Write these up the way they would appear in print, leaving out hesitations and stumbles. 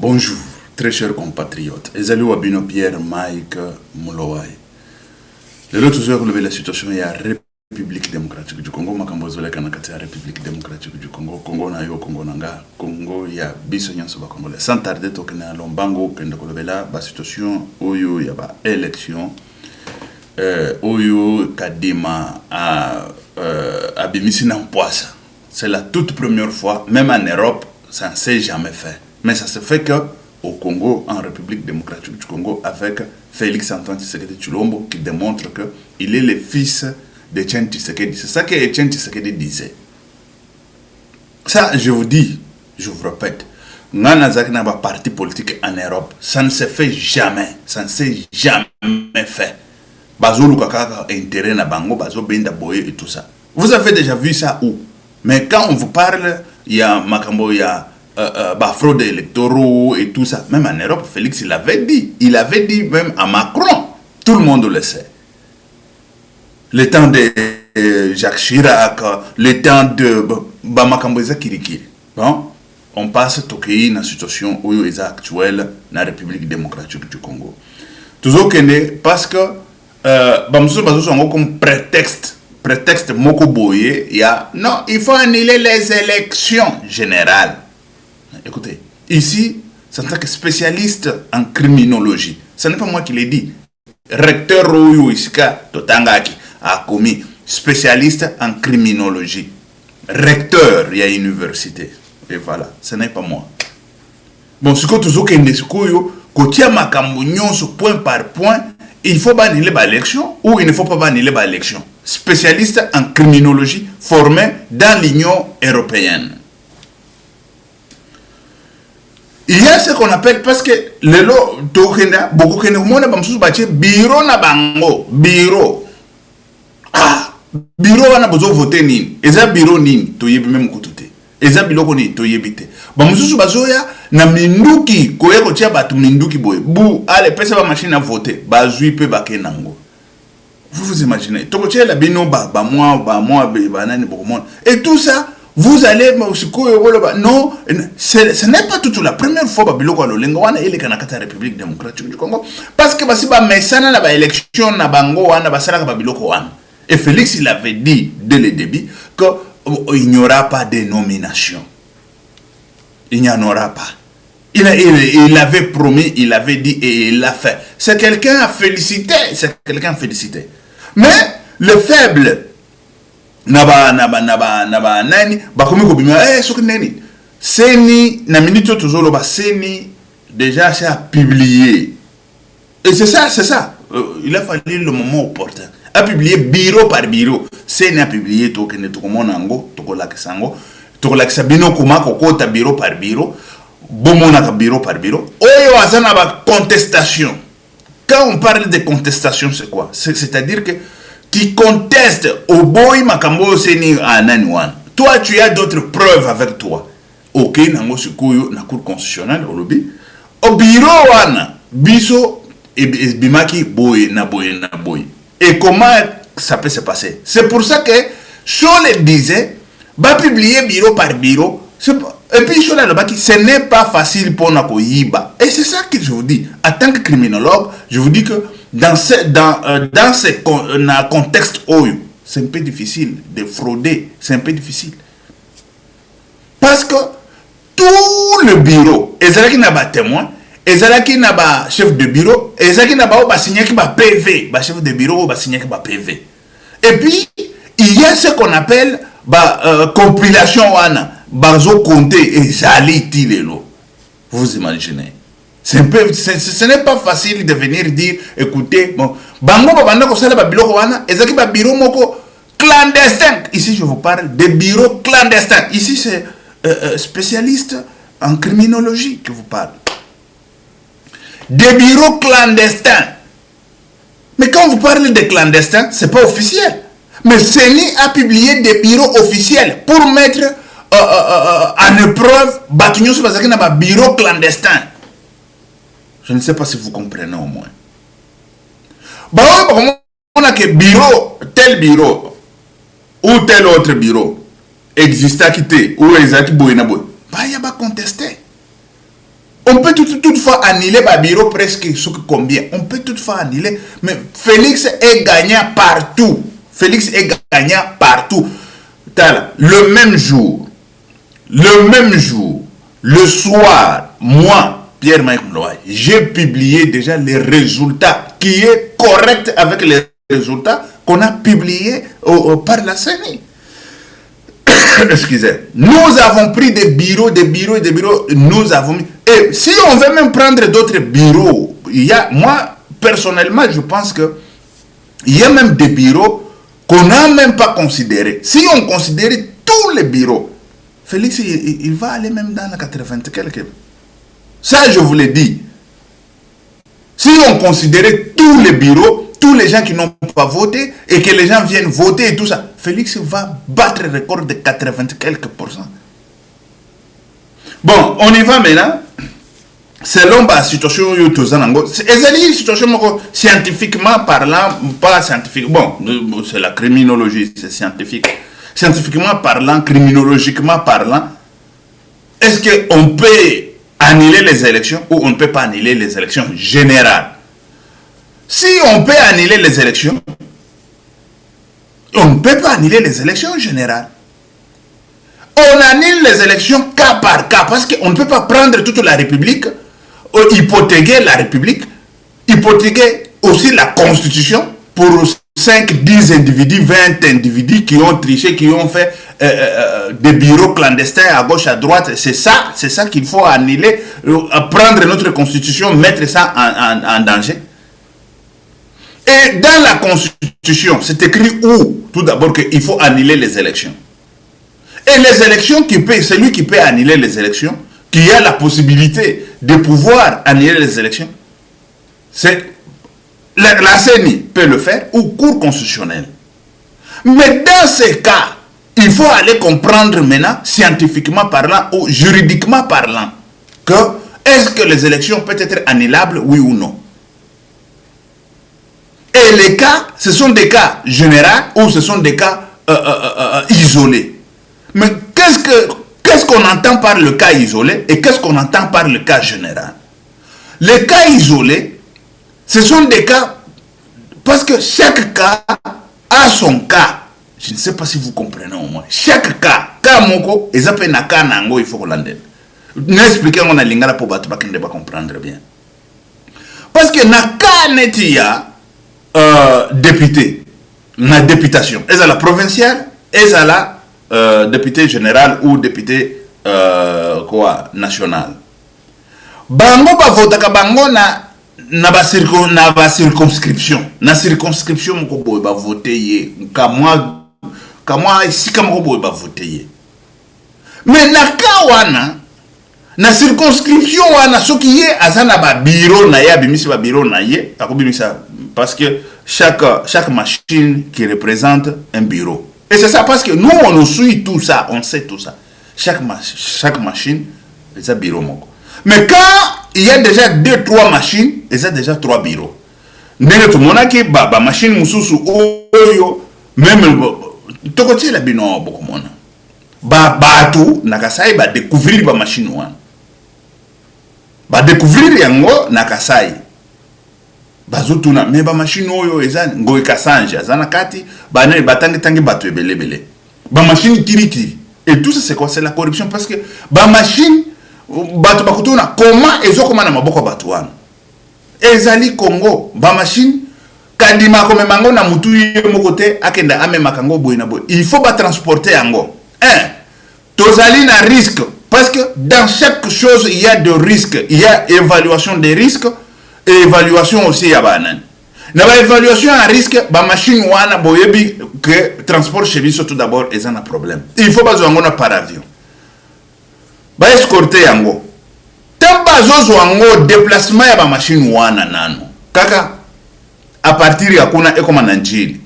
Bonjour, très chers compatriotes. Ezali Wabino Pierre Mike Moulowai. Le lot toujours relevé la situation il y a République démocratique du Congo, Makambozole Kanakati, République démocratique du Congo, Congo na yo, Congo nanga, Congo ya biso nyanso ba Congolais. Sans tarder tokena lombango kende kolobela ba situation oyo ya ba élection oyo kadima a bimisi na mpoisa. C'est la toute première fois, même en Europe, ça ne s'est jamais fait. Mais ça se fait qu'au Congo, en République démocratique du Congo, avec Félix Antoine Tshisekedi Tshilombo, qui démontre qu'il est le fils de Etienne Tshisekedi. C'est ça que Etienne Tshisekedi disait. Ça, je vous dis, je vous répète, un parti politique en Europe, ça ne se fait jamais. Ça ne s'est jamais fait. Bazo Lukaka intérêt na bango, Bazo Benda Boye et tout ça. Vous avez déjà vu ça où? Mais quand on vous parle, il y a Makambo, il y a fraude électoraux et tout ça. Même en Europe, Félix, il avait dit. Il avait dit même à Macron. Tout le monde le sait. Le temps de Jacques Chirac, le temps de Makambo Kirikiri. Bon, on passe au pays dans la situation où il est actuelle dans la République démocratique du Congo. Toujours parce que comme prétexte moko boye, il y a non, il faut annuler les élections générales. Écoutez, ici, c'est en tant que spécialiste en criminologie. Ce n'est pas moi qui l'ai dit. Recteur Royo Isika Totangaki a commis spécialiste en criminologie. Recteur, il y a une université. Et voilà, ce n'est pas moi. Bon, ce que tu as dit, c'est que point par point, il faut annuler l'élection ou il ne faut pas annuler l'élection. Spécialiste en criminologie formé dans l'Union européenne. Il y a ce qu'on appelle, parce que le lot, beaucoup de monde a bureau na bango, bureau. Ah, bureau wana besoin voter nini. Eza bureau nini, to yebi même kutute. Eza biloko ni to yebite. Ba mususu bazoya na minduki, koyeko tia batu minduki boye. Bu, allez, pesa ba machine à voter, ba zui pe ba kenango. Vous vous imaginez, toko tia la bino ba moi, nani beaucoup monde. Et tout ça, vous allez non, ce n'est pas tout la première fois Babiloko Lolengwana et les Kanakata République démocratique du Congo parce que basi ba mesana na ba élection na bango wana basala Babiloko wana. Et Félix il avait dit dès le début que il n'y aura pas de nomination. Il n'y en aura pas. Il avait promis, il avait dit et il l'a fait. C'est quelqu'un à féliciter, Mais le faible nani bakomi ko bima soki nani seni na minute toujours ba seni déjà c'est à publier et c'est ça il a fallu le moment opportun à publier bureau par bureau seni a publié to kene to komona ngo to ko lakisa bino kuma ko kota bureau par bureau bomona ka bureau par bureau oyo azana ba contestation. Quand on parle de contestation c'est quoi? C'est-à-dire que qui conteste au boy makambo seni ananiwan. Toi tu as d'autres preuves avec toi. OK, nango sikuyo na cour constitutionnelle au lobby. Au bureau wana biso et bimaki boy na boy. Et comment ça peut se passer? C'est pour ça que Chole disait va publier bureau par bureau. Et puis Chole le baki ce n'est pas facile pour na koyiba. Et c'est ça que je vous dis en tant que criminologue, je vous dis que dans ce contexte, c'est un peu difficile de frauder. C'est un peu difficile. Parce que tout le bureau, ezalaki na ba témoin, ezalaki na ba chef de bureau, ezalaki na ba signé ki ba PV, ba chef de bureau ba signé ki ba PV. Et puis il y a ce qu'on appelle compilation wana, bazo compter ezali tilelo. Vous imaginez? Ce n'est pas facile de venir dire, écoutez, bon, bango babanda ko sala ba biloko wana, ezaki ba bureau moko clandestin. Ici je vous parle de bureaux clandestins. Ici c'est spécialiste en criminologie que vous parle. Des bureaux clandestins. Mais quand vous parlez de clandestins, c'est pas officiel. Mais CENI a publié des bureaux officiels pour mettre en épreuve Batunyo Subazaki na ba bureau clandestin. Je ne sais pas si vous comprenez au moins. Bah on a que bureau, tel bureau ou tel autre bureau existe à quitter ou exact boy na boy. Bah il y a pas contesté. On peut toutefois annuler le bureau presque ce que combien. On peut toutefois annuler. Mais Félix est gagnant partout. Félix est gagnant partout. Le même jour, le soir, moi, Pierre Mike Mloy, j'ai publié déjà les résultats qui est correct avec les résultats qu'on a publiés par la CENI. Excusez. Nous avons pris des bureaux, nous avons mis... Et si on veut même prendre d'autres bureaux, moi, personnellement, je pense que il y a même des bureaux qu'on n'a même pas considérés. Si on considérait tous les bureaux, Félix, il va aller même dans la 80 quelques. Ça, je vous l'ai dit. Si on considérait tous les bureaux, tous les gens qui n'ont pas voté, et que les gens viennent voter et tout ça, Félix va battre le record de 80 quelques %. Bon, on y va maintenant. Selon la situation, c'est une situation scientifiquement parlant, pas scientifique. Bon, c'est la criminologie, c'est scientifique. Scientifiquement parlant, criminologiquement parlant, est-ce qu'on peut annuler les élections ou on ne peut pas annuler les élections générales? Si on peut annuler les élections, on ne peut pas annuler les élections générales. On annule les élections cas par cas parce qu'on ne peut pas prendre toute la République, hypothéquer la République, hypothéquer aussi la Constitution pour 5, 10 individus, 20 individus qui ont triché, qui ont fait des bureaux clandestins à gauche, à droite. C'est ça qu'il faut annuler, prendre notre Constitution, mettre ça en danger. Et dans la Constitution, c'est écrit où? Tout d'abord qu'il faut annuler les élections. Et les élections, celui qui peut annuler les élections, qui a la possibilité de pouvoir annuler les élections, c'est la CENI peut le faire ou Cour constitutionnelle. Mais dans ces cas, il faut aller comprendre maintenant, scientifiquement parlant ou juridiquement parlant, que est-ce que les élections peuvent être annulables, oui ou non. Et les cas, ce sont des cas généraux ou ce sont des cas isolés. Mais qu'est-ce qu'on entend par le cas isolé et qu'est-ce qu'on entend par le cas général? Les cas isolés, ce sont des cas, parce que chaque cas a son cas. Je ne sais pas si vous comprenez au moins. Chaque cas moko, ils appellent un cas nango, il faut qu'on l'entende. N'expliquez moi na lingala pour battre, ne pas comprendre bien. Parce que na cas netia député, na députation, est-ce la provinciale, est-ce la député général ou député national. Bango ba votaka bango na ba circonscription. Na circonscription moko boy ba voter ye. Kamwa ici kamoko boy ba voter ye. Mais na kawana na circonscription wana soki ye azana ba bureau na ye bimisi ba bureau na ye akobimisa parce que chaque machine qui représente un bureau. Et c'est ça parce que nous on suit tout ça, on sait tout ça. Chaque machine c'est un bureau moko. Mais quand il y a déjà 2-3 machines, il y a déjà 3 bureaux. Ndenge tout monde qui ba machine mususu oyo même tokoti la bino beaucoup mona. Ba tout nakasai ba découvrir ba machine wana. Ba découvrir yango nakasai. Bazutuna mais ba machine oyo ezana ngoy kasanje azana kati ba ne batangi bato ebele. Ba machine kiriti. Et tout ça c'est quoi? C'est la corruption parce que ba machine bato bakutuna comment ezokoma na maboko bato wana. Ezali Congo ba machine kadima comme mango na mutu ye mokote akenda amema kango boy na boy. Il faut ba transporter yango. Tozali na risque parce que dans chaque chose il y a de risques, il y a évaluation des risques et évaluation aussi ya banan. Na ba évaluation à risque ba machine wana boyebi que transport chez biso tout d'abord est un problème. Il faut bazo yango na par avion. Ba escorter yango. Tamba zozo yango déplacement ya ba machine wana nano. Kaka à partir ya kuna ekoma na njili.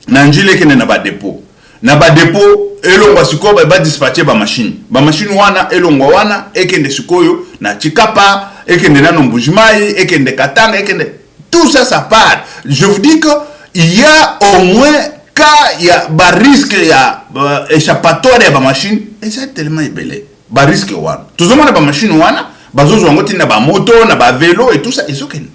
Na njili kene na ba dépôt. Na ba dépôt elongwa sikoyo ba dispatcher ba machine. Ba machine wana elongwa wana ekende sikoyo na Chikapa, ekende na Mbujimai, ekende Katanga, ekende tout ça ça part. Je vous dis que il y a au moins cas il y a ba risque ya échappatoire ya ba machine et c'est tellement ébélé. Ba risque wana. Tuzoma na ba machine wana bazozo ngoti na ba moto na ba vélo et tout ça ezokende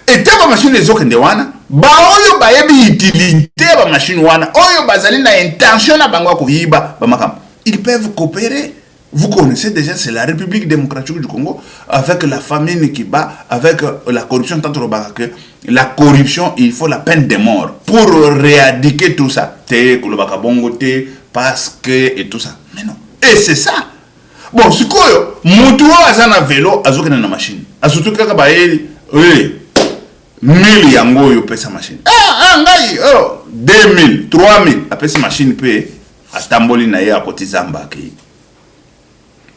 et ta ba machine ezokende wana ba oyo ba yebi utilité ba machine wana oyo bazali na intention na bango ko yiba ba makam ils peuvent coopérer. Vous connaissez déjà, c'est la République démocratique du Congo, avec la famine qui bat, avec la corruption, tant que la corruption, il faut la peine de mort pour éradiquer tout ça. Parce que, et tout ça. Mais non. Et c'est ça. Bon, c'est quoi? Moutou a un vélo, a une machine. A surtout que oui, 1000 yango yo pesa machine. Ah, ngai, 2000, 3000, a pesa machine pe, a tamboli na ye a côté Zamba ki.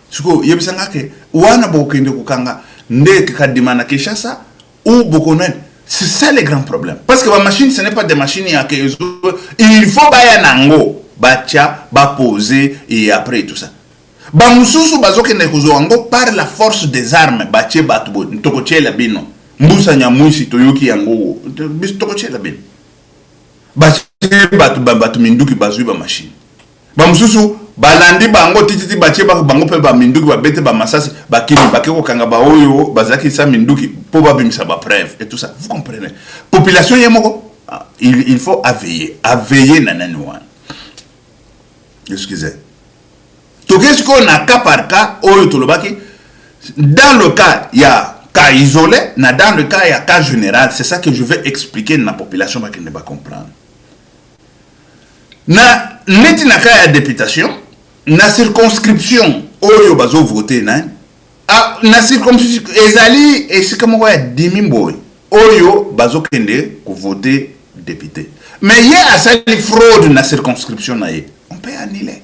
Suko yebisanga ke wana bokende kukanga ndeke kadimana Kinshasa ou bokonen. C'est ça le grand problème. Parce que la machine, ce n'est pas des machines il faut baya nango bacha ba poser et après tout ça. Ba mususu bazokende kuzoango par la force des armes bache batubo ntokoche la bino. Mbusa nyamushi toyoki yango bis tokoche la bino. Bache batu minduki bazui ba machine. Ba mususu balandi bango tititi bache bango pe ba minduki ba bete ba masasi ba kini bakeko kanga ba oyo bazaki sa minduki po ba bimisa ba preuve et tout ça. Vous comprenez? Population yemoko il faut veiller nanani wana. Excusez. Donc est-ce qu'on a cas par cas oyo tolobaki dans le cas il y a cas isolé, dans le cas il y a cas général, c'est ça que je vais expliquer à la population pour qu'elle ne va comprendre. Na neti na cas de députation, na circonscription oyo bazo voter na circonscription ezali et c'est comme quoi demi boy oyo bazo kende ko voter député. Mais il y a cette fraude na circonscription na ye, on peut annuler.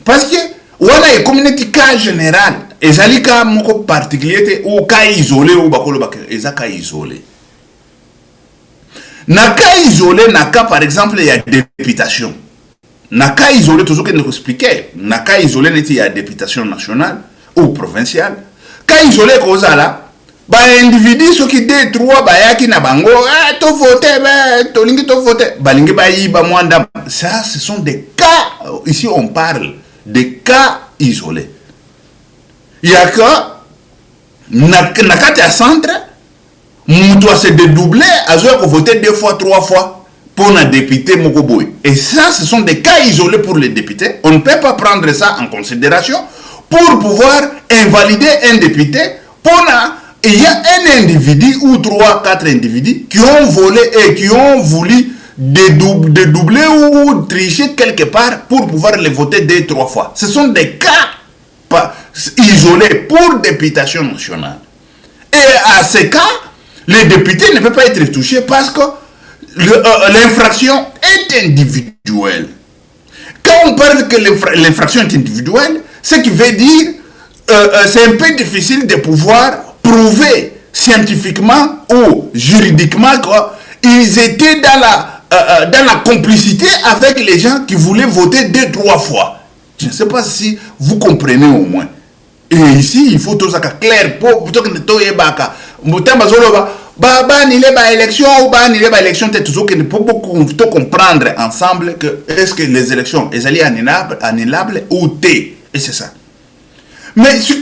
Parce que voilà une communauté cas général, ezali cas moko particulier ou cas isolé ou bakolo bak eza cas isolé. Na cas isolé, na cas par exemple il y a députation. Na cas isolé, toujours que nous expliquer. Na cas isolé, il y a députation nationale ou provinciale. Cas isolé, cause là, bah individu ceux qui détruisent, bah yaki na bango, to voter, bah to lingi to voter, bah lingi bah yi bah mwanda. Ça, ce sont des cas. Ici, on parle des cas isolés. Il y a que na cas de centre. Nous doit se dédoubler à voter 2 fois, 3 fois pour un député Mokoboy. Et ça, ce sont des cas isolés pour les députés. On ne peut pas prendre ça en considération pour pouvoir invalider un député. Il y a un individu ou 3, 4 individus qui ont volé et qui ont voulu dédoubler ou tricher quelque part pour pouvoir les voter 2, 3 fois. Ce sont des cas isolés pour députation nationale. Et à ces cas, les députés ne peuvent pas être touchés parce que l'infraction est individuelle. Quand on parle que l'infraction est individuelle, ce qui veut dire c'est un peu difficile de pouvoir prouver scientifiquement ou juridiquement qu'ils étaient dans la complicité avec les gens qui voulaient voter 2, 3 fois. Je ne sais pas si vous comprenez au moins. Et ici, il faut tout ça clair pour que nous élection ou élection pour comprendre ensemble que est-ce que les élections sont annullables ou t et c'est ça. Mais ce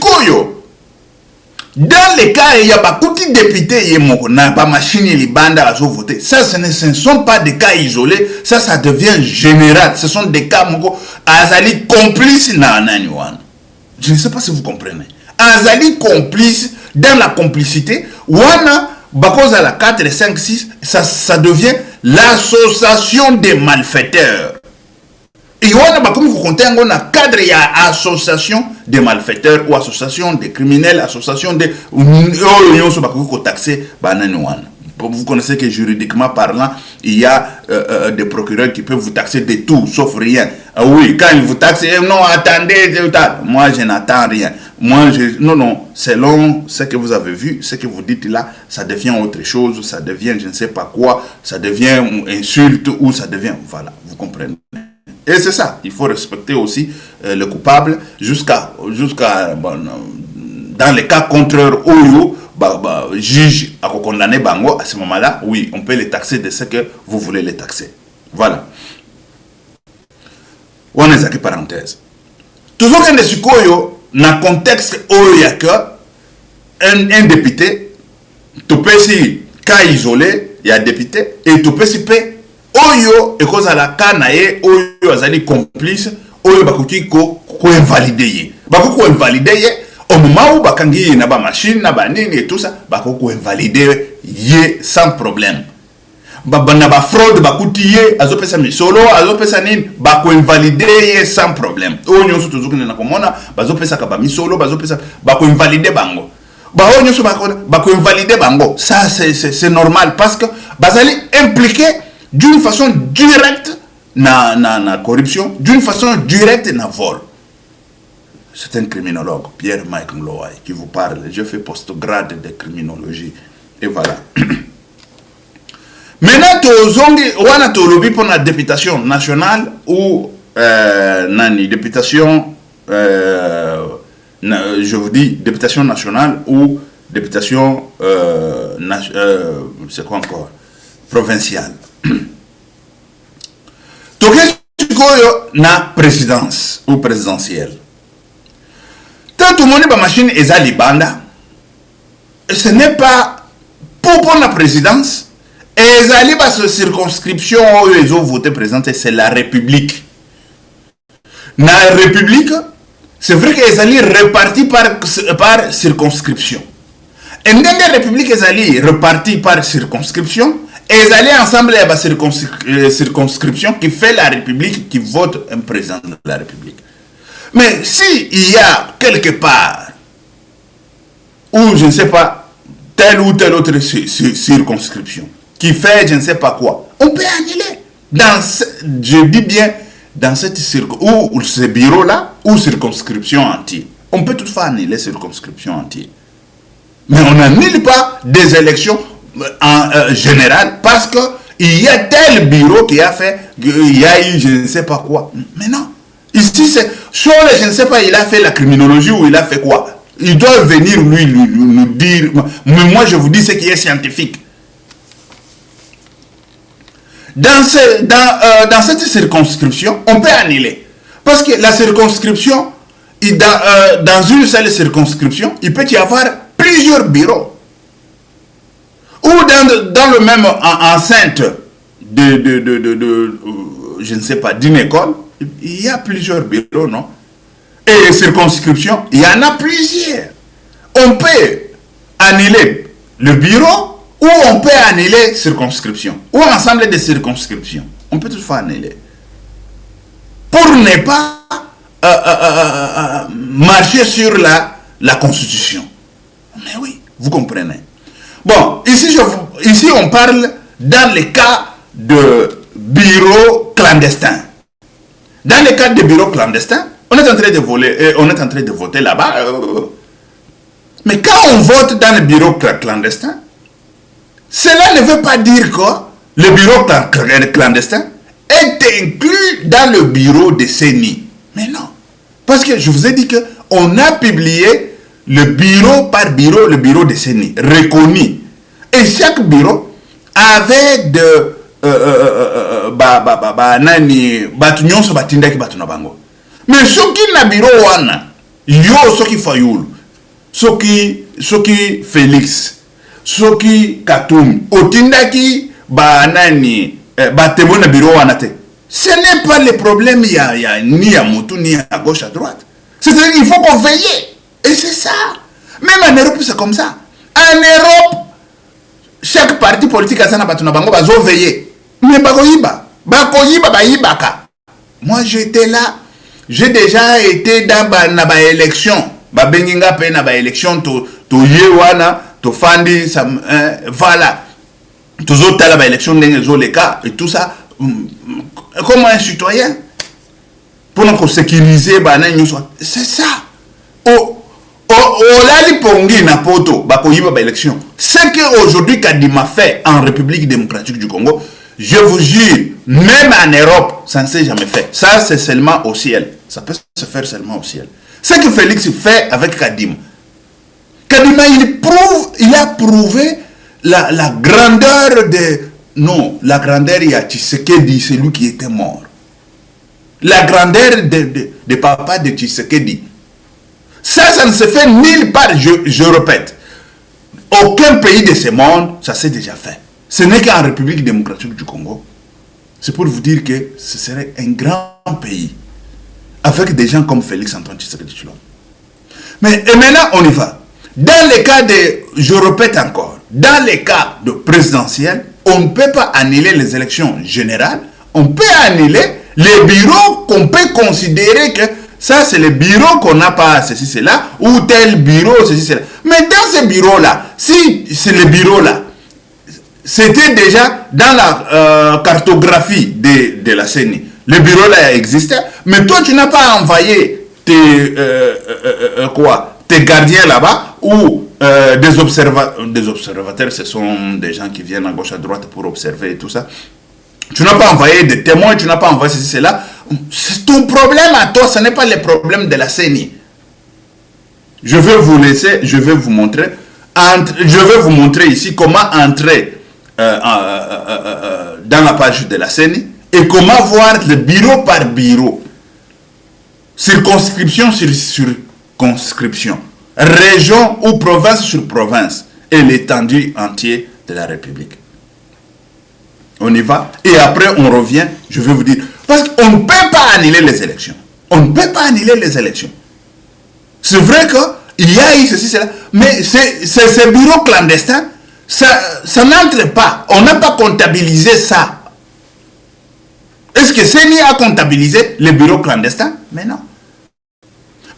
dans les cas il y a beaucoup de députés n'a pas machine les bandes à voter. Ça ce ne sont pas des cas isolés, ça devient général. Ce sont des cas azali complices na naniwan. Je ne sais pas si vous comprenez. Azali complice dans la complicité. Wana, bakoz à la 4, 5, 6, ça devient l'association des malfaiteurs. Et wana, comme vous comptez, on a cadre, il y a association des malfaiteurs ou association des criminels, association des. Vous connaissez que juridiquement parlant, il y a des procureurs qui peuvent vous taxer de tout, sauf rien. Oui, quand ils vous taxent, non, attendez, moi je n'attends rien. Non, selon ce que vous avez vu, ce que vous dites là, ça devient autre chose, ça devient je ne sais pas quoi, ça devient insulte ou ça devient, voilà, vous comprenez. Et c'est ça, il faut respecter aussi le coupable jusqu'à dans les cas contraires où juge à condamner bango à ce moment-là, oui, on peut les taxer de ce que vous voulez les taxer. Voilà. On est à parenthèse. Toujours quand les dans le contexte où il y a que un député, tu peux si cas isolé, il y a député, et tu peux si paix. Oyo, et cause à la canaille, oyo, azali complice, oyo, bakuki ko invalider. Bakuko invalider, au moment où bakangi na ba machine, na ba nini et tout ça, bakuko invalider ye sans problème. Na ba fraude, bakuti ye, azo pesa misolo, azo pesa nini, bako invalider ye sans problème. Oyo, nyoso tuzuki na komona, bazo pesa kaba misolo, bazo pesa, bako invalider bango. Bako invalider bango. Ça, c'est normal parce que bazali impliqué d'une façon directe na corruption, d'une façon directe na vol. C'est un criminologue, Pierre-Mike Mloai, qui vous parle. Je fais postgrade de criminologie. Et voilà. Maintenant, on a lobby pour la députation nationale ou députation, je vous dis, députation nationale ou députation, c'est quoi encore, provinciale. Donc, na présidence ou présidentielle. Tant tout le monde est machine et libanda, ce n'est pas pour la présidence. Et les circonscription où ils ont voté présenté, c'est la République. Dans la République, c'est vrai qu'ils sont répartis par circonscription. Et dans la République, ils sont répartis par circonscription. Et ils allaient ensemble à la circonscription qui fait la République, qui vote un président de la République. Mais s'il y a quelque part où, je ne sais pas, telle ou telle autre circonscription qui fait je ne sais pas quoi, on peut annuler. Je dis bien, dans cette circonscription, ou ce bureau-là, ou circonscription entière. On peut toutefois annuler circonscription entière. Mais on n'annule pas des élections en général parce qu'il y a tel bureau qui a fait, il y a eu je ne sais pas quoi. Mais non. Ici, c'est sur je ne sais pas, il a fait la criminologie ou il a fait quoi. Il doit venir lui nous dire. Mais moi, je vous dis ce qui est scientifique. Dans cette circonscription, on peut annuler. Parce que la circonscription, dans une seule circonscription, il peut y avoir plusieurs bureaux. Ou dans le même enceinte je ne sais pas, d'une école, il y a plusieurs bureaux, non? Et les circonscriptions, il y en a plusieurs. On peut annuler le bureau ou on peut annuler circonscription. Ou ensemble des circonscriptions. On peut toutefois annuler. Pour ne pas marcher sur la Constitution. Mais oui, vous comprenez. Bon, ici on parle dans les cas de bureaux clandestins. Dans les cas de bureaux clandestins, on est en train de voler, on est en train de voter là-bas. Mais quand on vote dans le bureau clandestin, cela ne veut pas dire que le bureau clandestin est inclus dans le bureau de CENI. Mais non. Parce que je vous ai dit qu'on a publié le bureau par bureau, le bureau de CENI, reconnu. Et chaque bureau avait de mais ce qui na bureau wana yo soki fayulu soki Félix soki Katum otindaki batemo na bureau wana te. Ce n'est pas le problème ni à Moutou ni à gauche à droite. C'est-à-dire qu'il faut qu'on veille. Et c'est ça. Même en Europe c'est comme ça. En Europe chaque parti politique a sa batuna bango bazo veiller. Mais moi j'étais là, j'ai déjà été dans la élection, benginga pe na élection to yewana to fandi voilà, toujours dans la élection les cas et tout ça. Comment un citoyen pour nous sécuriser c'est ça. Olali pongi na poto bakoyiba ba élection. Ce que aujourd'hui Kadima fait en République démocratique du Congo, je vous jure, même en Europe, ça ne s'est jamais fait. Ça, c'est seulement au ciel. Ça peut se faire seulement au ciel. Ce que Félix fait avec Kadima. Kadima, il a prouvé la grandeur de... Non, la grandeur, il y a Tshisekedi, c'est lui qui était mort. La grandeur de papa de Tshisekedi. Ça ne se fait nulle part, je répète. Aucun pays de ce monde, ça s'est déjà fait. Ce n'est qu'en République démocratique du Congo. C'est pour vous dire que ce serait un grand pays. Avec des gens comme Félix Antoine Tshisekedi Tshilombo. Mais et maintenant, on y va. Dans les cas de, je répète encore, dans les cas de présidentiel, on ne peut pas annuler les élections générales. On peut annuler les bureaux qu'on peut considérer que ça, c'est le bureau qu'on n'a pas, ceci, cela, ou tel bureau, ceci, cela. Mais dans ce bureau-là, si c'est le bureau-là, c'était déjà dans la cartographie de la CENI. Le bureau-là existait, mais toi, tu n'as pas envoyé tes gardiens là-bas, ou des observateurs, ce sont des gens qui viennent à gauche, à droite pour observer et tout ça. Tu n'as pas envoyé des témoins, tu n'as pas envoyé ceci, cela. C'est ton problème à toi, ce n'est pas le problème de la CENI. Je vais vous laisser, je vais vous montrer ici comment entrer dans la page de la CENI et comment voir le bureau par bureau, circonscription sur circonscription, région ou province sur province et l'étendue entière de la République. On y va et après on revient, je vais vous dire, parce qu'on ne peut pas annuler les élections. On ne peut pas annuler les élections. C'est vrai qu'il y a eu ceci, cela, mais ces bureaux clandestins, ça n'entre pas. On n'a pas comptabilisé ça. Est-ce que CENI a comptabilisé les bureaux clandestins? Mais non.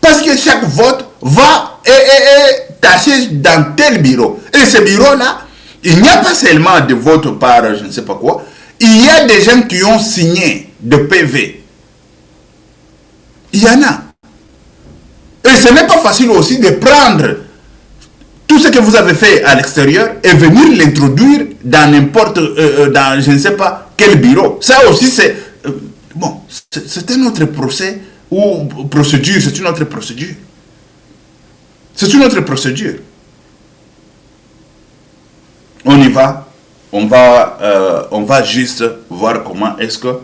Parce que chaque vote va tâcher dans tel bureau. Et ce bureau-là, il n'y a pas seulement de votes par je ne sais pas quoi. Il y a des gens qui ont signé de PV. Il y en a. Et ce n'est pas facile aussi de prendre tout ce que vous avez fait à l'extérieur et venir l'introduire dans n'importe, dans je ne sais pas quel bureau. Ça aussi, c'est bon, c'est un autre procès ou procédure, c'est une autre procédure. C'est une autre procédure. On y va, on va juste voir comment est-ce que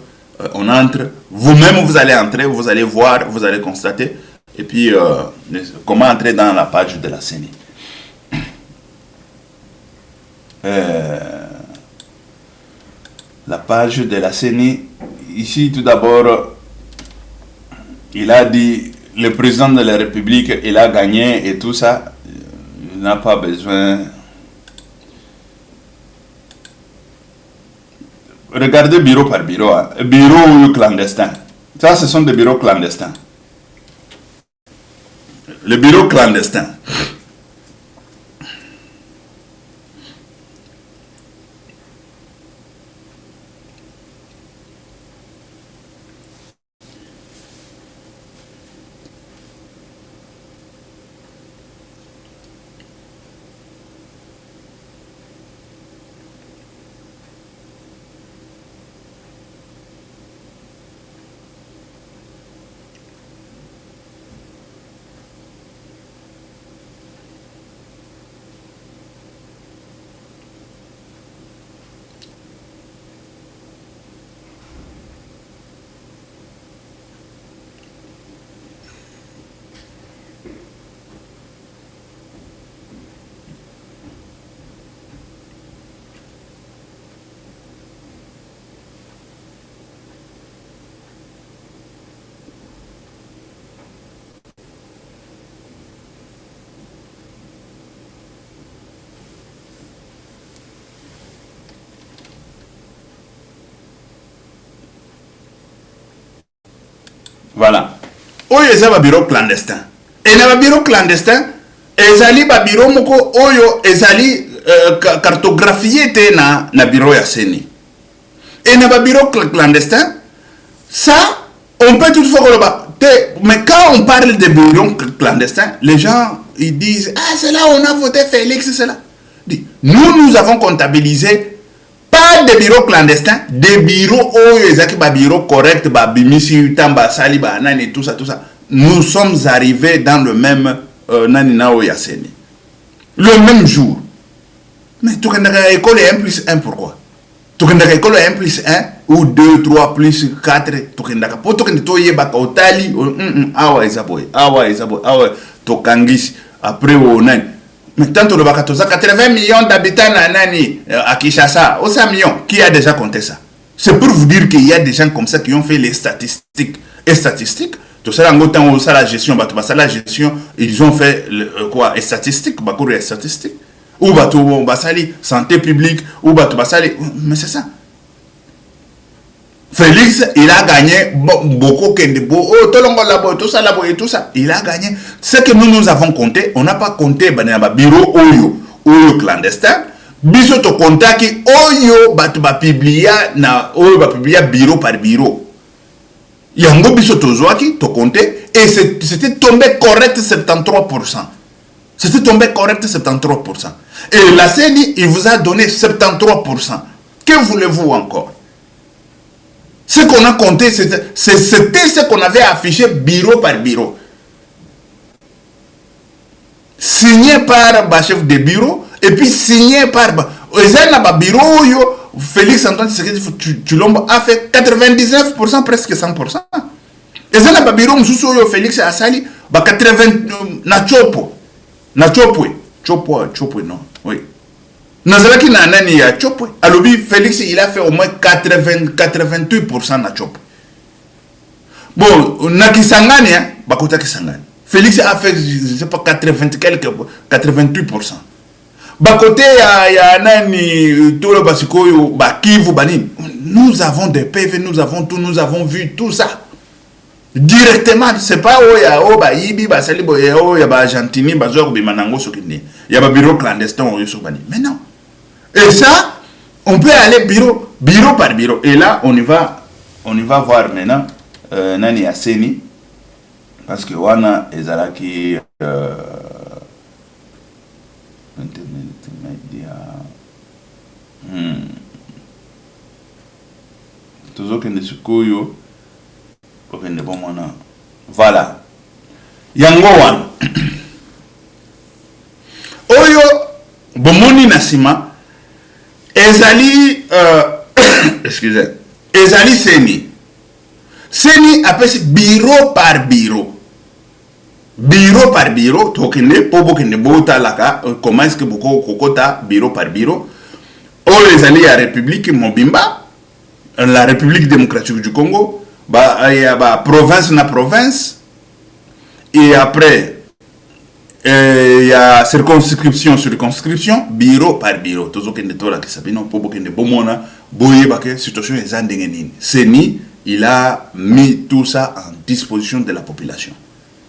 on entre. Vous-même, vous allez entrer, vous allez voir, vous allez constater. Et puis, comment entrer dans la page de la CENI. La page de la CENI, ici, tout d'abord, il a dit, le président de la République, il a gagné et tout ça, il n'a pas besoin. Regardez bureau par bureau, hein. Bureau clandestin. Ça, ce sont des bureaux clandestins. Le bureau clandestin. Voilà. Oyo eza ba bureau clandestin. Et na ba bureau clandestin, ezali ba bureau moko oyo ezali cartographié te na bureau ya CENI. Et na ba bureau clandestin, ça on peut toutefois mais quand on parle de bureaux clandestins, les gens ils disent ah c'est là où on a voté Félix, c'est là. Nous avons comptabilisé pas des bureaux clandestins, des bureaux où bureaux corrects, bimisi, tamba, sali, nani, tout ça. Nous sommes arrivés dans le même nanina oyaseni. Le même jour. Mais tu as école 1 plus 1, pourquoi? Tu as école 1 plus 1 ou 2, 3 plus 4. Tu as pour tu as otali, awa ezaboy, awa tokangis après on Mais tant le Bakatosa, 80 millions d'habitants à Kinshasa, au 100 millions, qui a déjà compté ça? C'est pour vous dire qu'il y a des gens comme ça qui ont fait les statistiques. Et statistiques, tout ça, en ça la gestion, la gestion, ils ont fait quoi? Les statistiques, les statistiques. Ou santé publique, ou mais c'est ça. Félix, il a gagné beaucoup, tout ça, tout ça. Il a gagné. Ce que nous avons compté, on n'a pas compté bureau Oyo clandestin. Biso to compta qui Oyo publia bureau par bureau. Yango biso to zoaki to compté et c'était tombé correct 73%. C'était tombé correct 73%. Et la CENI, il vous a donné 73%. Que voulez-vous encore? Ce qu'on a compté, c'était ce qu'on avait affiché bureau par bureau. Signé par le chef de bureau et puis signé par le bureau, Félix Antoine Tshilombo a fait 99%, presque 100%. Et ça, le bureau, Félix Assali, 80 na chopo. Na chopwe. Chopwe, non. Oui. Nazalaki na nani ya chopwe. Alobi, Félix, il a fait au moins 88% na chopwe. Bon, na Kisangani, bakota Kisangani. Félix a fait, je ne sais pas, 88%. Bakote ya nani, tout le basikoyo, bakivu, banin. Nous avons des PV, nous avons tout, nous avons vu tout ça. Directement, c'est pas Ibi, Basali, Argentini, Bazor, Bimanango, Sokine. Il y a un bureau clandestin au Yusubani. Mais non. Et ça, on peut aller bureau par bureau. Et là, on y va voir maintenant Nani Aseni. Parce que Wana Ezalaki internet media. Toujours que ne sukoyo. Voilà. Yangowan. Oyo bomoni nasima ezali excusez. Ezali Seni. Seni appelle bureau par bureau. Bureau par bureau, tokende pobo kende bota laka comment est-ce que beaucoup kokota bureau par bureau. Oyo ezali ya République Mobimba, la République démocratique du Congo. Il y a province na province et après il y a circonscription sur circonscription, bureau par bureau. Toujours que netola qui s'appelle non pour que ne bomona boye baké situation ezandengenini. Seni, il a mis tout ça en disposition de la population.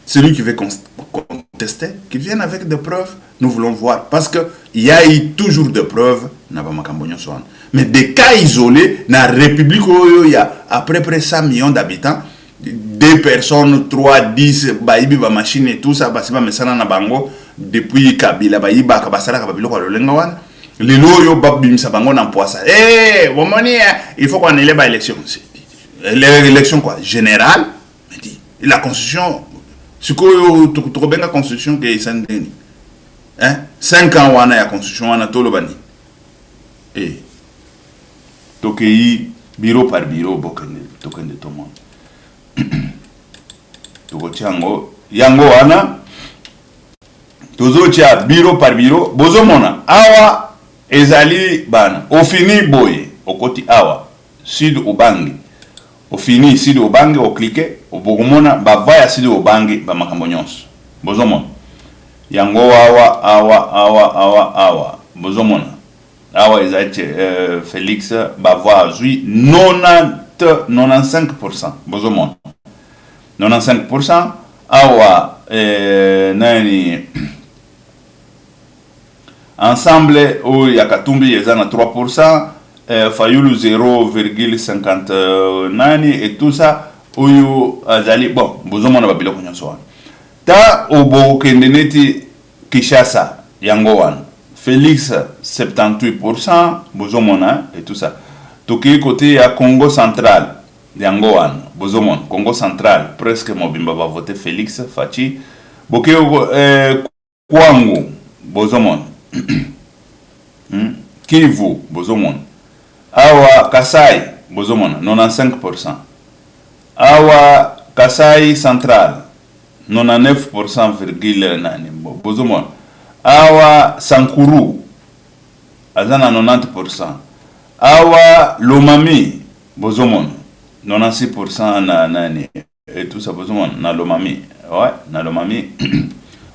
Celui qui veut contester, qui vienne avec des preuves, nous voulons voir. Parce qu'il y a eu toujours des preuves, mais des cas isolés, dans la République où il y a à peu près 100 millions d'habitants, 2 personnes, 3, 10, baïbi, machine et tout ça, depuis Kabila, baïba, kabasala, kababilo, kabolengawan, les loyaux, babim, sabango, n'empoissa. Eh, il faut qu'on ait l'élection. L'élection quoi? Générale, la constitution. Si tu as la constitution qui est 5 ans, on a la constitution, on a tout le bani. Et donc, bureau par bureau, tout le monde. Donc, yango wana, tozotia bureau par bureau, bozomona, awa, ezali bana, au fini boye, au côté awa, sud au bangi. Au fini, sud au bangi, au cliquet, au bogomona, bavaya sud au bangi, ba makambonyons. Bozomona. Yango awa, bozomona. Awa ezali Félix, bavoa zui 95%. Bozomona. 95%. Awa, nani, ensemble, ou yakatumbi, ezana 3%. Fayulu 0,59 et tout ça oyo azali bon bozomona babilo konyoso ta obo kendeneti Kinshasa yango wan Félix 78% bozomona et tout ça toki côté à Congo central yango wan bozomona Congo central presque mobimba va voter Félix Fachi boke Kwangu bozomona Kivu bozomona Awa Kasai, bozomona, 95%. Awa Kasai Central, 99,9%, bozomona. awa Sankuru azana 90%. Awa Lomami bozomon 96% na nani et tout ça bozomon na Lomami. Ouais, na Lomami.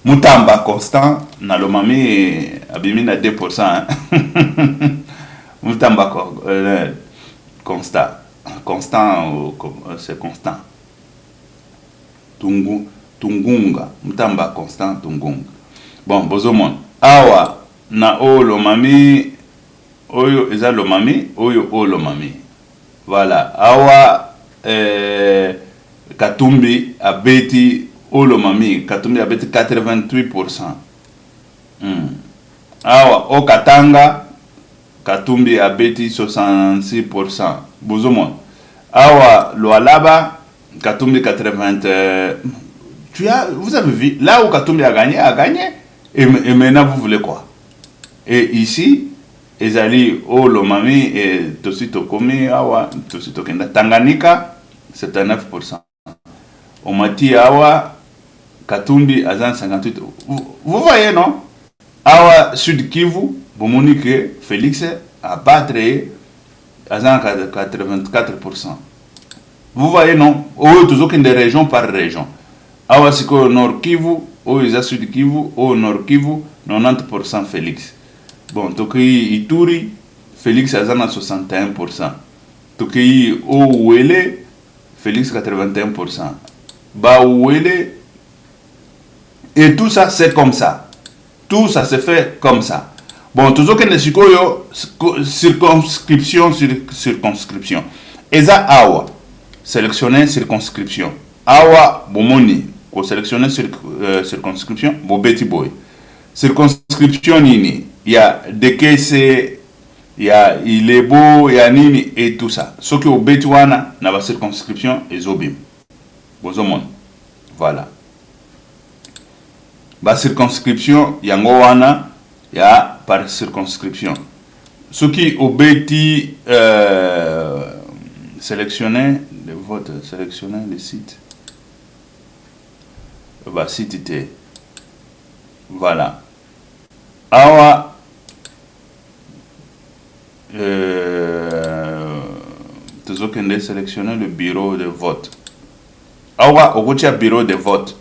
Mutamba Constant na Lomami abimi na 2%. Hein? Mutamba Constant. Constant c'est Constant. Tungunga. Mutamba Constant Tungunga. Bon, bozomon. Awa na o Lomami oyo eza Lomami, oyo o Lomami. Voilà. Awa Katumbi abeti o Lomami, Katumbi abeti 88%. Awa o Katanga, Katumbi abeti 66%. Bozomon. Awa Lualaba, Katumbi 80. Vous avez vu, là où Katumbi a gagné, et maintenant vous voulez quoi? Et ici, Ezali, O Lomami et Tosito Komi, Awa, Tosito Kenda. Tanganyika, c'est à 9%. Omati Awa, Katumbi, Azan 58%. Vous voyez, non? Awa, Sud Kivu, Bomonike, Félix, a battre Azan 84%. Vous voyez, non? Ou toujours des régions par région. Awa, Siko Nord Kivu, O Isa Sud Kivu, O Nord Kivu, 90% Félix. Bon, Toki Ituri, Félix Azana 61%. Toki Ouele, Félix 81%. Ba Ouele, et tout ça c'est comme ça. Tout ça se fait comme ça. Bon, toujours que les circonscription sur circonscription. Eza Awa, sélectionner circonscription. Awa Bomoni, ko sélectionner circonscription, Bobeti Boy. Circonscription nini, il y a des caisses, il y a Ilebo, il y a nini et tout ça. Ce qui est au Betouana, na ba circonscription et Zobim. Bozomon. Voilà. Ba circonscription, yango wana, il y a par circonscription. Ce qui est au Beti sélectionner les votes, sélectionner les sites. Bah, site était. Voilà. Awa toujours qu'on sélectionner le bureau de vote. Awa au bureau de vote.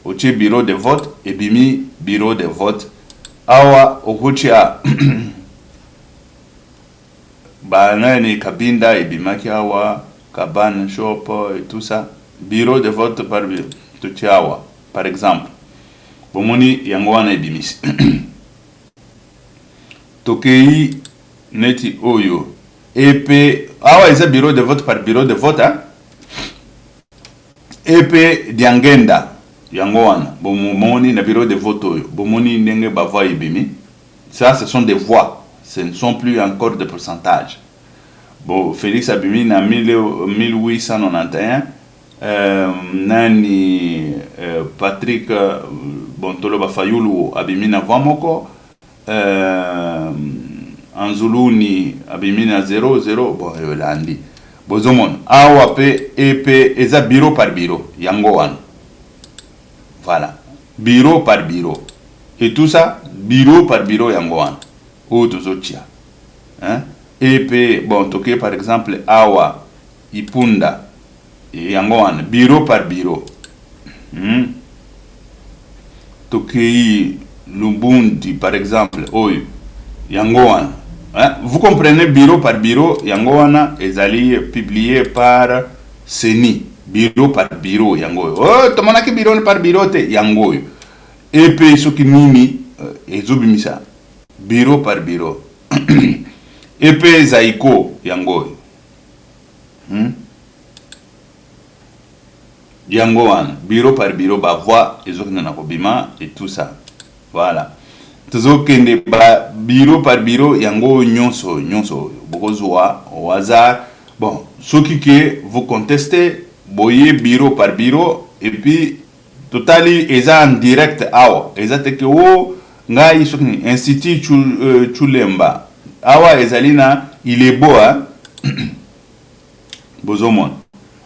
Au bureau de vote et bimi bureau de vote. Awa au banani kabinda et bimaki awa kabane shop et tout ça. Bureau de vote par awa par exemple. Bomoni yango wana ebimis. Tokei neti oyo. EP awa eza bureau de vote par bureau de vote hein. EP diangenda yango wana. Bomoni na bureau de vote oyo. Bomoni ndenge ba voix ebimi. Ça ce sont des voix. Ce ne sont plus encore des pourcentages. Bon, Félix abimi na 1891. Nani Patrick Bontolo Bafayulu abimina Vamoko Anzuluni abimina 00 bon Yolandi Bozomon awa pe EP eza bureau par bureau yango wan. Voilà, bureau par bureau et tout ça bureau par bureau yango wan o tozotia hein. EP bon toke par exemple awa Ipunda yango wana bureau par bureau. Tokei Lumbundi par exemple oyo yango wana hein? Vous comprenez, bureau par bureau yango wana ezali publié par CENI, bureau par bureau yango oyo. Oh tomonaki bureau par bureau te yango oyo. EP soki nini ezobimisa bureau par bureau. EP Zaiko yango oyo. Yango wana bureau par bureau ba voix ezokina na kobima et tout ça. Voilà. Tozokende ba bureau par bureau yango nyonso bokozwa au hasard. Bon, soki que vous contestez boye bureau par bureau et puis totali eza en direct awa. Eza teke o ngai soki institut Chulemba. Awa ezalina il est beau hein. Bozomon.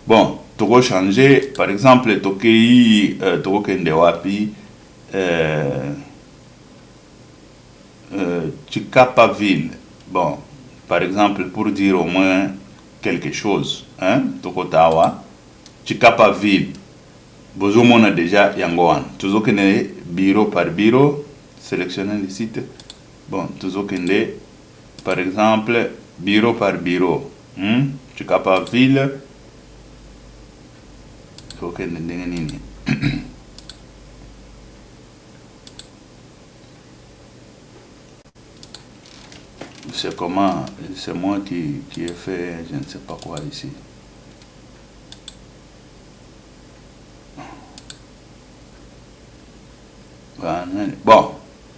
Bon, toko changer par exemple tokei toko kende wapi Chikapaville. Bon, par exemple, pour dire au moins quelque chose, hein, Tokotawa, Chikapaville. On a déjà Yangoan. Toujours que bureau par bureau, sélectionner les sites. Bon, toujours que par exemple, bureau par bureau. Chikapaville. C'est comment, c'est moi qui ai fait, je ne sais pas quoi ici. Bon,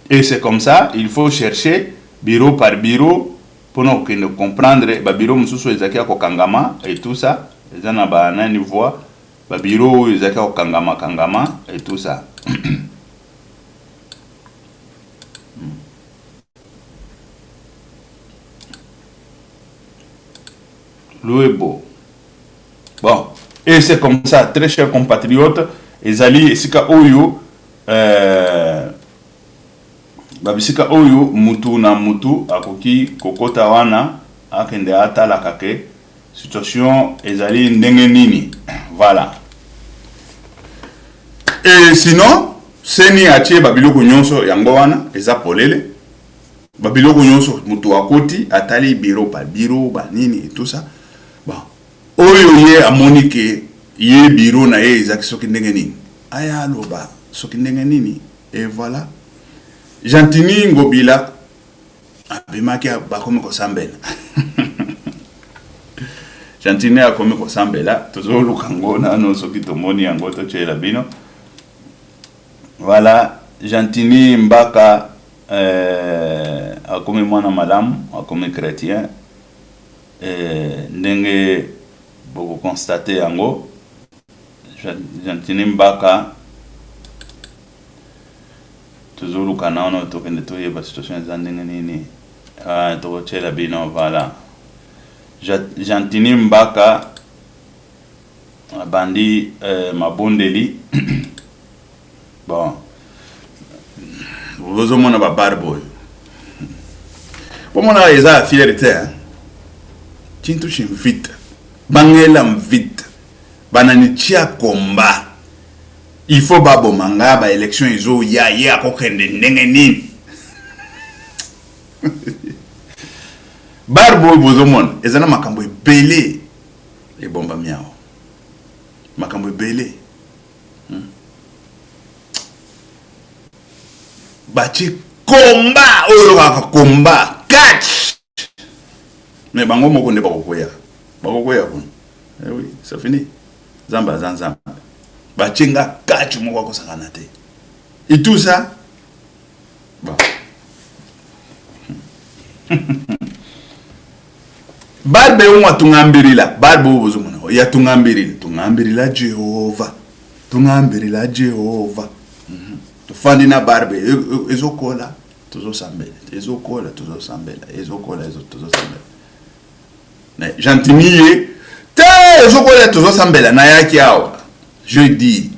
et c'est comme ça, il faut chercher bureau par bureau pour nous comprendre. Bureau mususu ezaki ko kangama et tout ça. Les gens ba nani voix. Bureau ezaki ko kangama et tout ça. Louebo. Bon, et c'est comme ça, très chers compatriotes, ezali esika oyo babisika oyo mutu na mutu akoki kokota wana akende atala kake situation ezali ndenge nini. Voilà. Et sinon seni atie babiloko nyonso yango wana eza polele. Babiloko nyonso mutu akoti atali bureau par bureau ba nini et tout ça. Bon, oyo ye amoni ke ye bureau na ye ezaki soki ndenge nini. Aya loba soki ndenge nini. Et voilà. Jantini Ngobila abimaki bakomi kosambela. Jantini akomi kosambela tozoluka ngo nano soki tomoni yango tochela bino. Voilà, Jantini Mbaka akomi mwana malamu, akomi chrétien. Ndenge boko constater yango Jantini Mbaka toujours le canal on toque de tout y a situation nini tokochela bino. Voilà, Jantini Mbaka bandi mabondeli. Bon, vous avez mon barbo pour mon eza fierté tintu vite bangela vite banani tia combat. Il faut babo manga ba élection izo ya kokende ndenge nini. Barbo bozomon ezana makambo ebele e bomba miao. Makambo ebele. Bachi combat oyo ka combat catch. Mais bango moko ne bakokoya. Bakokoya ko. Eh oui, c'est fini. Zamba zanzamba. Bachenga kachu moko kosakana te. Et tout ça bon. Barbe umwa tungambirila, barbe ubuzumuna. Ya tungambirila Jehova. Tungambirila Jehova. Tufandi na barbe ezokola tuzosambela. Ezokola tuzosambela. Ezokola tuzosambela. Na Jantini te ezokola tuzosambela na yaki awa. Je dis,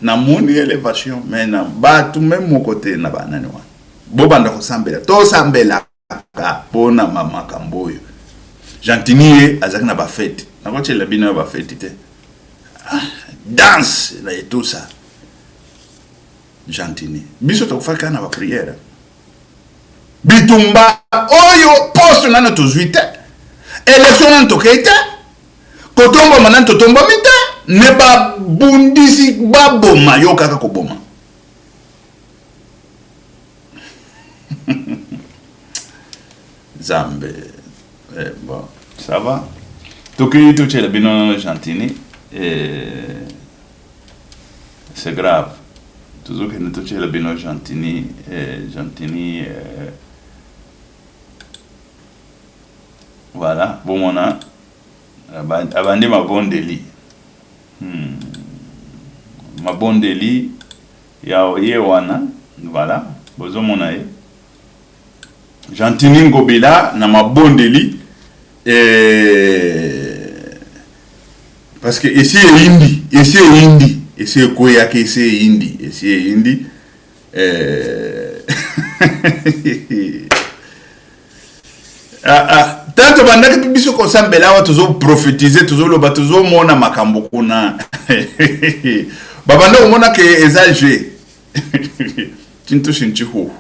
na moni élévation, mais na batu même mon côté na banane wana. Bobanda ko sambela, to sambela ka pona mama kamboyo. Jantini azaki na ba fête. Na ko tshela bina ba fête te. Danse là et tout ça. Jantini. Biso to faka na ba prière. Bitumba oyo poste na to zuite. Élection na to kete. Kotombo manan to tombo mita. Ne ba bundisi baboma yo kaka koboma. Zambe. Bon, ça va. Toki tu c'è la bino Jantini c'est grave. Toujours que tu c'è la bino Jantini Jantini voilà, bon on a abandi mabondeli. Mabondeli ya ye wana voilà bozo monae Jantini Ngobila na mabondeli parce que ici est hindi ici est koya que ici est hindi Tanto bandaki biso ko sambela wa tozo prophétiser tozo loba tozo mona makambo kuna. Babanda komona ke ezalje. Tinto shinchihu.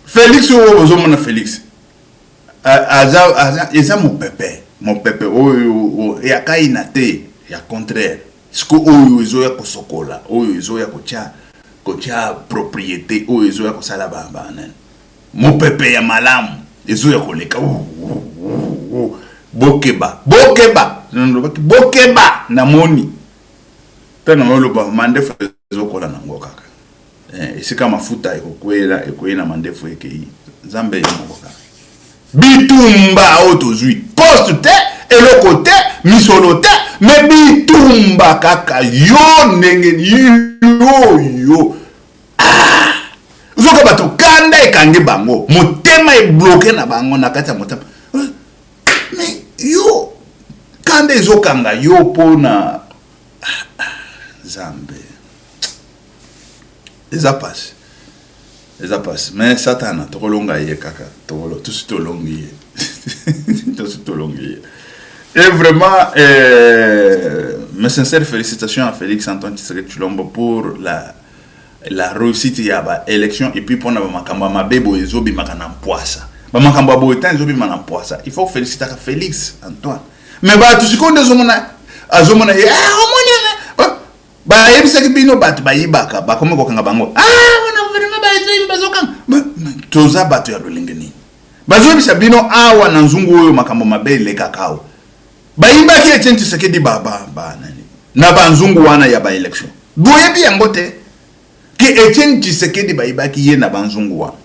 Félix ozomona Félix. Eza mon pépé oyo ya kaina te ya contraire. Siko oyo ezoya kosokola, oyo ezoya kocha propriété, oyo ezoya kosala baba nani. Mon pépé ya malamu ezoya koleka. Bokeba na moni. Tana ngoloba mandefu ezokola nango kaka. Esika mafuta ekokwela mandefu ekei. Nzambe yango kaka. Bitumba otozui poste te eloko te misolo te me bitumba kaka yo ndenge yo uzoka bato kanda ekangi bango motema ebloke na bango na kati ya motema me yo kanda ezokanga yo pona Zambe eza passe mais Satana tokolonga ye kaka tout longi et vraiment mes sincères félicitations à Félix Antoine Tshisekedi Tshilombo pour la réussite ya ba élection et puis pour na makamba mabebo ezobi makana mpoasa ba makamba boetan ezobi makana mpoasa il faut féliciter Félix Antoine mais ba tusikonde azomona ye omoni ba yebisaki bino bato bayibaka bakome kokanga bango toza bato ya lolenge nini bazoyebisa bino awa na nzungu oyo makambo mabe elekakao bayibaki Etienne Tshisekedi nani na banzungu wana ya ba election boyebi yango te ke Etienne Tshisekedi bayibaki ye na banzungu wana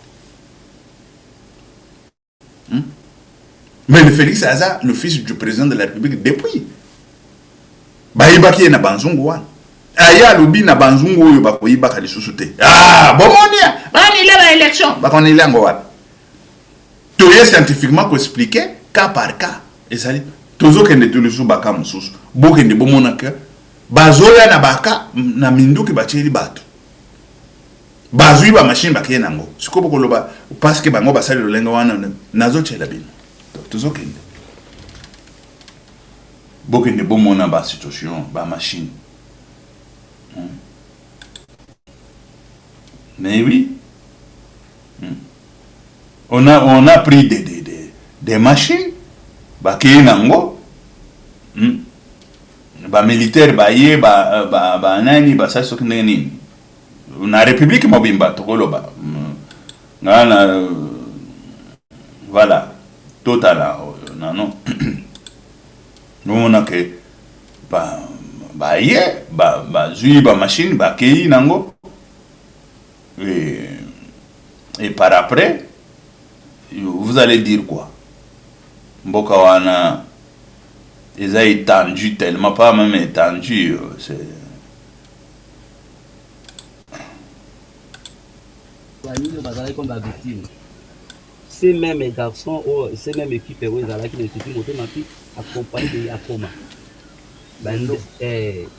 mais le Félix Aza le fils du président de la République depuis bayibaki ye na banzungu wana aya lobi na banzungu oyo bakoyibaka lisusu te bomonia banile ba élection bakonile yango wana toye scientifiquement ko expliquer cas par cas ezali tozokende tolusu baka mosusu bokende bomona ke bazoya na baka na minduki bacheli bato bazui ba machine bakiye nango sikobo koloba parce que bango basali lolenga wana nazochela bino tozokende bokende bomona ba situation ba machine. Mais oui, on a pris des machines, nango, militaire nani ça ce nini. Na République mobimba tokoloba. Voilà, total non. On a que zui machine nango et par après vous allez dire quoi mboka wana eza étendu tellement pas même étendu c'est ces mêmes garçons ou ces mêmes équipes où ils allaient qui les monter ma fille accompagné à Koma bando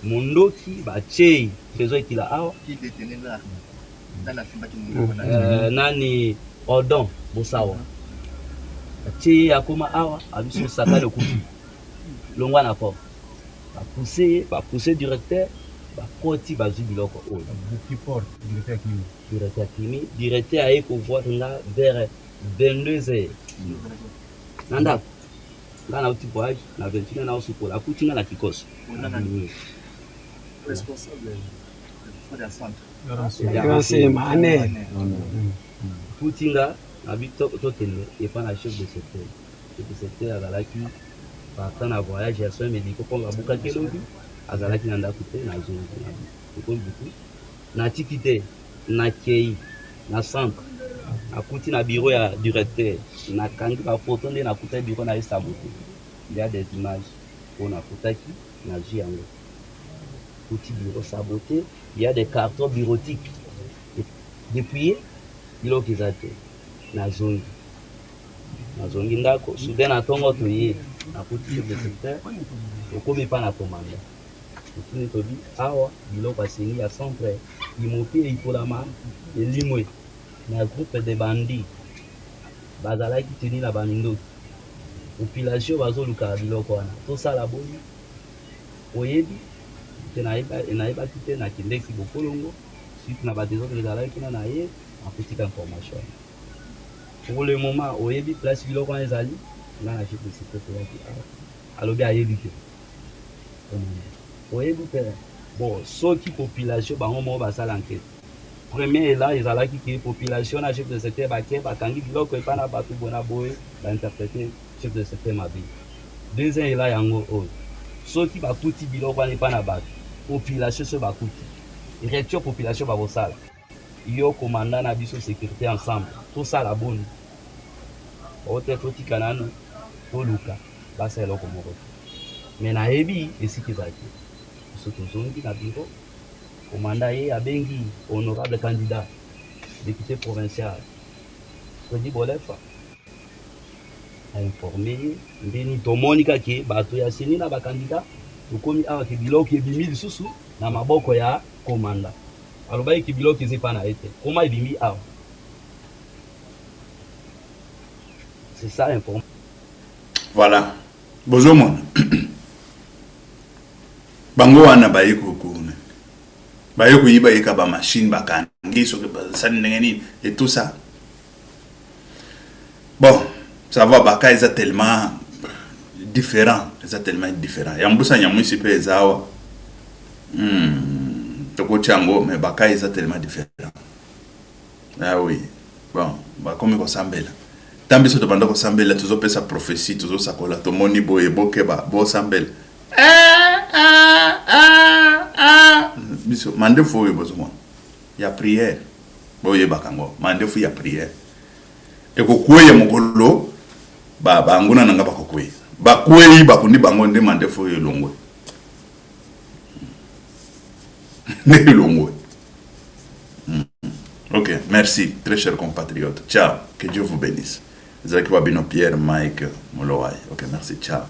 mondoki bachei bezo ikila awa qui détenait là dans la simba qui nani odon bosawa bachei akoma awa abiso saka le kufi longwa na ko ba pousser directeur ba koti bazu biloko o buki port directeur kimi directeur aye ko voir nga vers 22h nanda là on voyage na 21 na usiku la kutinga na kikosi responsable de la centre c'est mané kutinga na bito totene et pas la chef de secteur azalaki partant na voyage ya soins médicaux pour babuka kelobi azalaki na ndako te na zone na ko buku na tikite na kei na centre akuti na bureau ya directeur na kangi ba photo nde na kuta bureau na isabuku il y a des images on a kutaki na jiango kuti bureau saboté il y a des cartons bureautiques depuis il ont qu'ils na zone ndako soudain na tongo to yi na kuti chef de secteur okomi pa na commandant tuni tobi awa biloko asengi ya centre imopi eikolama elimwe na groupe de bandi bazalaki tuni na bamindoki population bazoluka biloko wana tosala boni oyebi te nayebaki te nakendeki bokolongo suite na badésordre ezalaki kuna na ye akotika information pour le moment oyebi place biloko wana ezali nga na chef de cité toyaki alobi ayebi te oyebi te bon soki population bango moko basala enquête premier ela ezalaki ke population na chef de secteur bake bakangi biloko epa na bato bona boye bainterprete chef de secteur mabe deuxième ela yango oyo soki bakuti biloko wana epa na bato population so bakuti réaction population bakosala yo komanda na biso sécurité ensemble tosala boni ote totika nano toluka basa eloko moko me nayebi esika ezalaki so tozongi na bureau komanda ye abengi honorable candidat député provincial Fredi Bolefa ainforme ye ndeni tomoni kake bato ya seni na bakandidat tokomi awa ke biloko ebimi lisusu na maboko ya komanda alobaki ke biloko eza epa na ye te koma ebimi awa c'est ça informe voilà bozomona bango wana baye kokuna baye koyiba yeka ba machine bakangi soki basali ndenge nini et tout ça bon ça va baka eza tellement différent yambusa nyamwisi pe ezawa tokoti yango mais baka eza tellement différent ah oui bon bakomi kosambela tambi so tobanda kosambela tozopesa prophétie tozosakola tomoni boye bokeba bosambela biso mandefu oyo bozomona ya prière boyebaka ngo mandefu ya prière ekokweya mokolo banguna nanga bakokweya bakweyi bakundi bango nde mandefu oyo elongwe Ok, merci, très chers compatriotes. Ciao, que Dieu vous bénisse. Zaki Wabino Pierre, Mike, Molowai. Ok, merci, ciao.